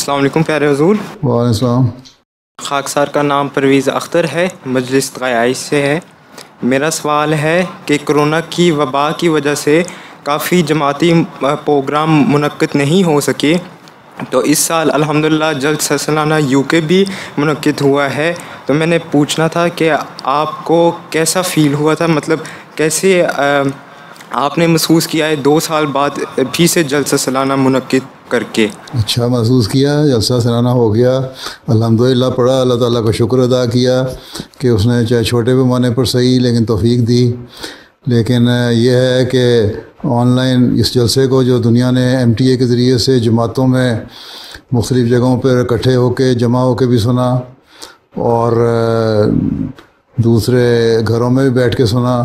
السلام علیکم پیارے حضور۔ وعلیکم السلام۔ خاکسار کا نام پرویز اختر ہے، مجلس قیائی سے ہے۔ میرا سوال ہے کہ کرونا کی وبا کی وجہ سے کافی جماعتی پروگرام منعقد نہیں ہو سکے، تو اس سال الحمدللہ جلسہ سالانہ UK بھی منعقد ہوا ہے، تو میں نے پوچھنا تھا کہ آپ کو کیسا فیل ہوا تھا، مطلب کیسے آپ نے محسوس کیا ہے 2 سال بعد بھی سے جلسہ سالانہ منعقد کر کے؟ اچھا محسوس کیا، جلسہ سالانہ ہو گیا، الحمدللہ پڑھا، اللہ تعالیٰ کا شکر ادا کیا کہ اس نے چاہے چھوٹے پیمانے پر صحیح لیکن توفیق دی۔ لیکن یہ ہے کہ آن لائن اس جلسے کو جو دنیا نے MTA کے ذریعے سے جماعتوں میں مختلف جگہوں پر اکٹھے ہو کے جمع ہو کے بھی سنا، اور دوسرے گھروں میں بھی بیٹھ کے سنا،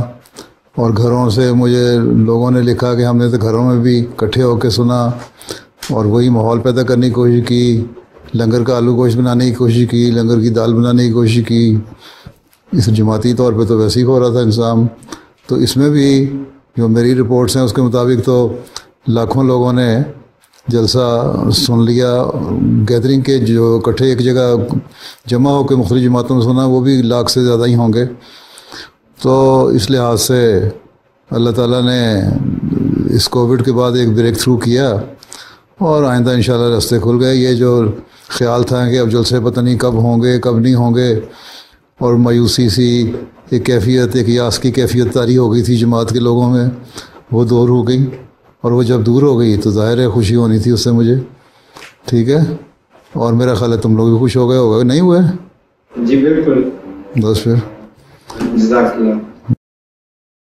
اور گھروں سے مجھے لوگوں نے لکھا کہ ہم نے تو گھروں میں بھی اکٹھے ہو کے سنا، اور وہی ماحول پیدا کرنے کی کوشش کی، لنگر کا آلو گوشت بنانے کی کوشش کی، لنگر کی دال بنانے کی کوشش کی۔ اس جماعتی طور پہ تو ویسے ہی ہو رہا تھا انتظام، تو اس میں بھی جو میری رپورٹس ہیں اس کے مطابق تو لاکھوں لوگوں نے جلسہ سن لیا۔ گیدرنگ کے جو اکٹھے ایک جگہ جمع ہو کے مختلف جماعتوں میں سنا، وہ بھی لاکھ سے زیادہ ہی ہوں گے۔ تو اس لحاظ سے اللہ تعالیٰ نے اس کووڈ کے بعد ایک بریک تھرو کیا، اور آئندہ انشاءاللہ راستے کھل گئے۔ یہ جو خیال تھا کہ اب جلسے پتہ نہیں کب ہوں گے کب نہیں ہوں گے، اور مایوسی سی ایک کیفیت، ایک یاس کی کیفیت طاری ہو گئی تھی جماعت کے لوگوں میں، وہ دور ہو گئی، اور وہ جب دور ہو گئی تو ظاہر ہے خوشی ہونی تھی اس سے مجھے، ٹھیک ہے، اور میرا خیال ہے تم لوگ بھی خوش ہو گئے ہوگا، نہیں ہوئے؟ جی بالکل، بس پھر جزاک اللہ۔